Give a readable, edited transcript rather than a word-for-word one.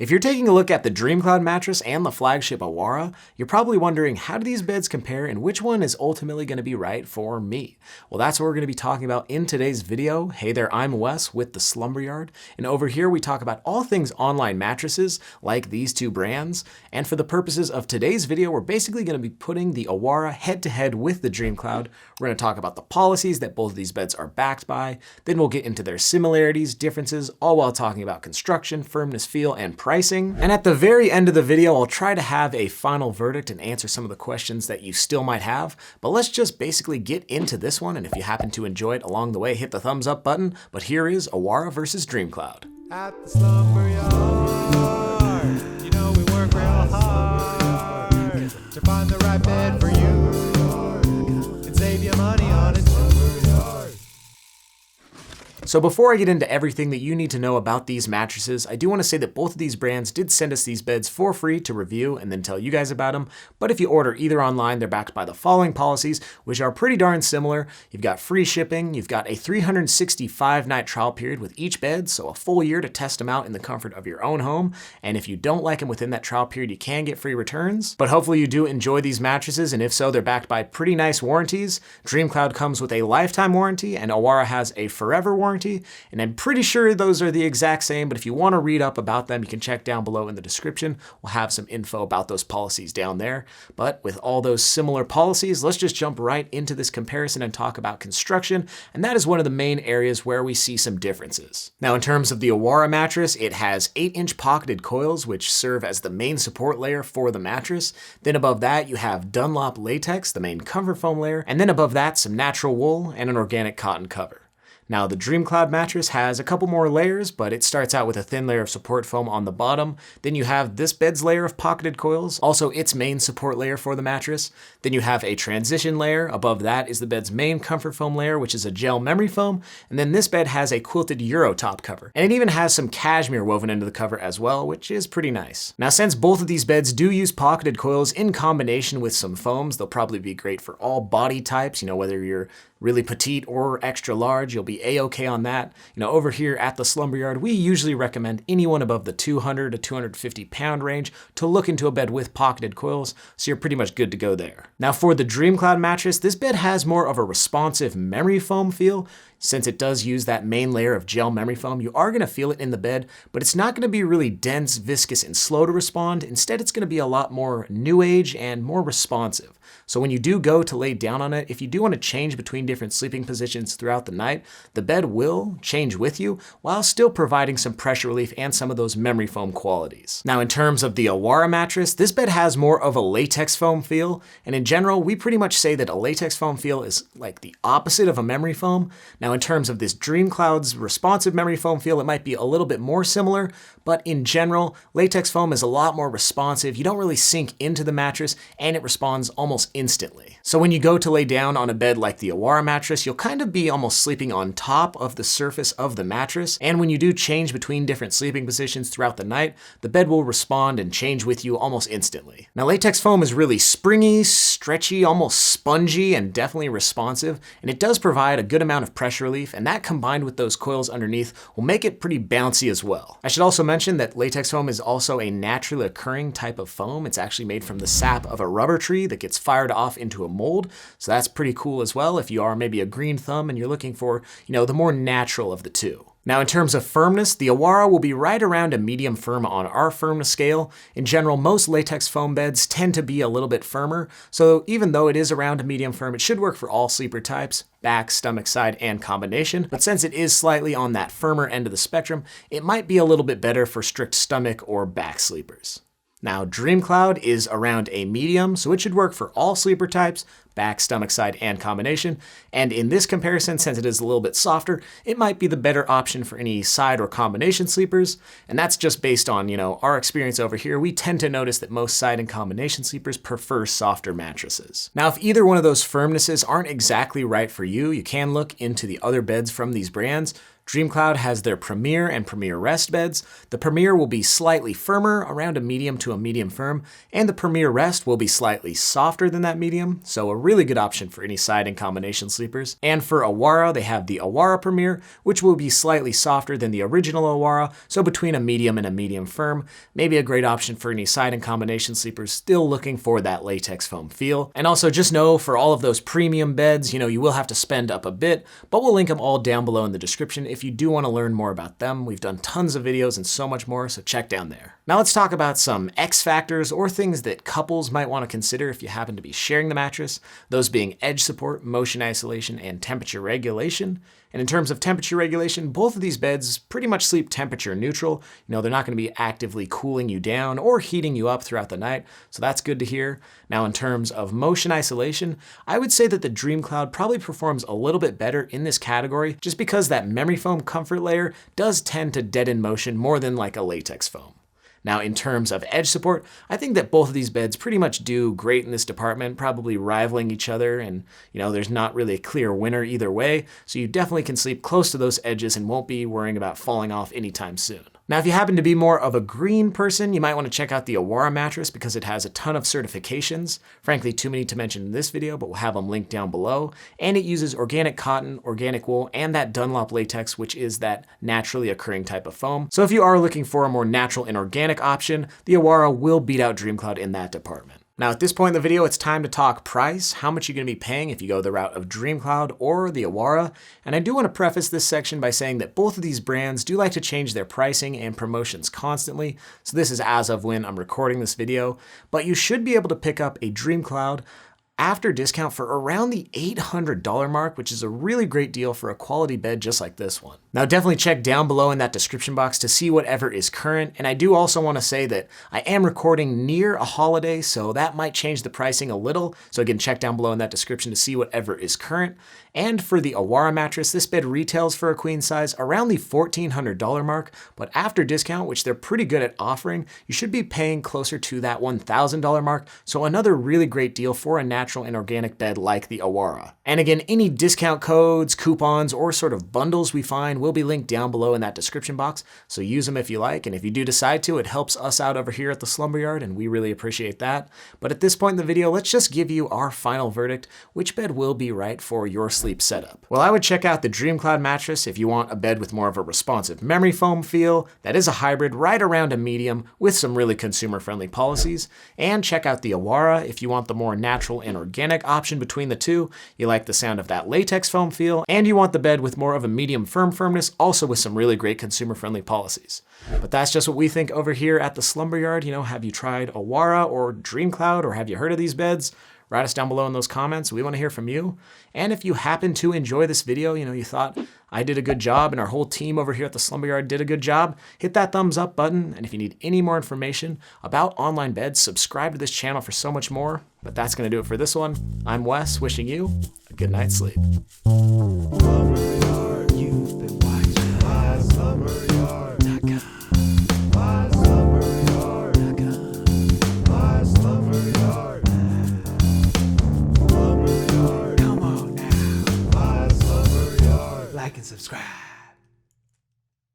If you're taking a look at the DreamCloud mattress and the flagship Awara, you're probably wondering, how do these beds compare and which one is ultimately going to be right for me? Well, that's what we're going to be talking about in today's video. Hey there, I'm Wes with the Slumber Yard, and over here we talk about all things online mattresses like these two brands. And for the purposes of today's video, we're basically going to be putting the Awara head-to-head with the DreamCloud. We're going to talk about the policies that both of these beds are backed by. Then we'll get into their similarities, differences, all while talking about construction, firmness, feel, and pricing. And at the very end of the video, I'll try to have a final verdict and answer some of the questions that you still might have. But let's just basically get into this one. And if you happen to enjoy it along the way, hit the thumbs up button. But here is Awara versus DreamCloud. At the Slumber Yard, you know we work real hard to find the right bed for you and save you money on it. So before I get into everything that you need to know about these mattresses, I do want to say that both of these brands did send us these beds for free to review and then tell you guys about them. But if you order either online, they're backed by the following policies, which are pretty darn similar. You've got free shipping, you've got a 365-night trial period with each bed, so a full year to test them out in the comfort of your own home. And if you don't like them within that trial period, you can get free returns. But hopefully you do enjoy these mattresses, and if so, they're backed by pretty nice warranties. DreamCloud comes with a lifetime warranty, and Awara has a forever warranty. And I'm pretty sure those are the exact same, but if you want to read up about them, you can check down below in the description. We'll have some info about those policies down there. But with all those similar policies, let's just jump right into this comparison and talk about construction. And that is one of the main areas where we see some differences. Now, in terms of the Awara mattress, it has 8-inch pocketed coils, which serve as the main support layer for the mattress. Then above that, you have Dunlop latex, the main comfort foam layer. And then above that, some natural wool and an organic cotton cover. Now, the DreamCloud mattress has a couple more layers, but it starts out with a thin layer of support foam on the bottom. Then you have this bed's layer of pocketed coils, also its main support layer for the mattress. Then you have a transition layer. Above that is the bed's main comfort foam layer, which is a gel memory foam. And then this bed has a quilted Euro top cover. And it even has some cashmere woven into the cover as well, which is pretty nice. Now, since both of these beds do use pocketed coils in combination with some foams, they'll probably be great for all body types, whether you're really petite or extra large, you'll be a-okay on that. Over here at the Slumber Yard, we usually recommend anyone above the 200 to 250 pound range to look into a bed with pocketed coils, so you're pretty much good to go there. Now, for the DreamCloud mattress, this bed has more of a responsive memory foam feel. Since it does use that main layer of gel memory foam, you are going to feel it in the bed, but it's not going to be really dense, viscous, and slow to respond. Instead, it's going to be a lot more new age and more responsive. So when you do go to lay down on it, if you do want to change between different sleeping positions throughout the night, the bed will change with you while still providing some pressure relief and some of those memory foam qualities. Now, in terms of the Awara mattress, this bed has more of a latex foam feel. And in general, we pretty much say that a latex foam feel is like the opposite of a memory foam. Now, in terms of this DreamCloud's responsive memory foam feel, it might be a little bit more similar, but in general, latex foam is a lot more responsive. You don't really sink into the mattress, and it responds almost instantly. So when you go to lay down on a bed like the Awara mattress, you'll kind of be almost sleeping on top of the surface of the mattress. And when you do change between different sleeping positions throughout the night, the bed will respond and change with you almost instantly. Now, latex foam is really springy, stretchy, almost spongy, and definitely responsive. And it does provide a good amount of pressure relief, and that combined with those coils underneath will make it pretty bouncy as well. I should also mention that latex foam is also a naturally occurring type of foam. It's actually made from the sap of a rubber tree that gets fired off into a mold. So that's pretty cool as well if you are maybe a green thumb and you're looking for, the more natural of the two. Now, in terms of firmness, the Awara will be right around a medium firm on our firmness scale. In general, most latex foam beds tend to be a little bit firmer, so even though it is around a medium firm, it should work for all sleeper types, back, stomach, side, and combination. But since it is slightly on that firmer end of the spectrum, it might be a little bit better for strict stomach or back sleepers. Now, DreamCloud is around a medium, so it should work for all sleeper types, back, stomach, side, and combination. And in this comparison, since it is a little bit softer, it might be the better option for any side or combination sleepers. And that's just based on, our experience over here. We tend to notice that most side and combination sleepers prefer softer mattresses. Now, if either one of those firmnesses aren't exactly right for you, you can look into the other beds from these brands. DreamCloud has their Premier and Premier Rest beds. The Premier will be slightly firmer, around a medium to a medium firm, and the Premier Rest will be slightly softer than that medium, so a really good option for any side and combination sleepers. And for Awara, they have the Awara Premier, which will be slightly softer than the original Awara, so between a medium and a medium firm. Maybe a great option for any side and combination sleepers still looking for that latex foam feel. And also just know for all of those premium beds, you will have to spend up a bit, but we'll link them all down below in the description if you do want to learn more about them. We've done tons of videos and so much more, so check down there. Now let's talk about some X factors or things that couples might want to consider if you happen to be sharing the mattress, those being edge support, motion isolation, and temperature regulation. And in terms of temperature regulation, both of these beds pretty much sleep temperature neutral. They're not going to be actively cooling you down or heating you up throughout the night, so that's good to hear. Now in terms of motion isolation, I would say that the DreamCloud probably performs a little bit better in this category just because that memory foam comfort layer does tend to deaden motion more than like a latex foam. Now, in terms of edge support, I think that both of these beds pretty much do great in this department, probably rivaling each other, and there's not really a clear winner either way, so you definitely can sleep close to those edges and won't be worrying about falling off anytime soon. Now, if you happen to be more of a green person, you might want to check out the Awara mattress because it has a ton of certifications. Frankly, too many to mention in this video, but we'll have them linked down below. And it uses organic cotton, organic wool, and that Dunlop latex, which is that naturally occurring type of foam. So if you are looking for a more natural and organic option, the Awara will beat out DreamCloud in that department. Now at this point in the video, it's time to talk price, how much you're going to be paying if you go the route of DreamCloud or the Awara. And I do want to preface this section by saying that both of these brands do like to change their pricing and promotions constantly. So this is as of when I'm recording this video, but you should be able to pick up a DreamCloud after discount for around the $800 mark, which is a really great deal for a quality bed just like this one. Now definitely check down below in that description box to see whatever is current. And I do also want to say that I am recording near a holiday, so that might change the pricing a little. So again, check down below in that description to see whatever is current. And for the Awara mattress, this bed retails for a queen size around the $1,400 mark, but after discount, which they're pretty good at offering, you should be paying closer to that $1,000 mark. So another really great deal for a natural and organic bed like the Awara. And again, any discount codes, coupons, or sort of bundles we find will be linked down below in that description box. So use them if you like. And if you do decide to, it helps us out over here at the Slumber Yard, and we really appreciate that. But at this point in the video, let's just give you our final verdict. Which bed will be right for your sleep setup? Well, I would check out the DreamCloud mattress if you want a bed with more of a responsive memory foam feel that is a hybrid right around a medium with some really consumer-friendly policies. And check out the Awara if you want the more natural and organic option between the two. You like the sound of that latex foam feel, and you want the bed with more of a medium firmness, also with some really great consumer-friendly policies. But that's just what we think over here at the Slumber Yard. Have you tried Awara or DreamCloud, or have you heard of these beds? Write us down below in those comments. We want to hear from you. And if you happen to enjoy this video, you thought I did a good job and our whole team over here at the Slumber Yard did a good job, hit that thumbs up button. And if you need any more information about online beds, subscribe to this channel for so much more. But that's going to do it for this one. I'm Wes, wishing you a good night's sleep. Like and subscribe.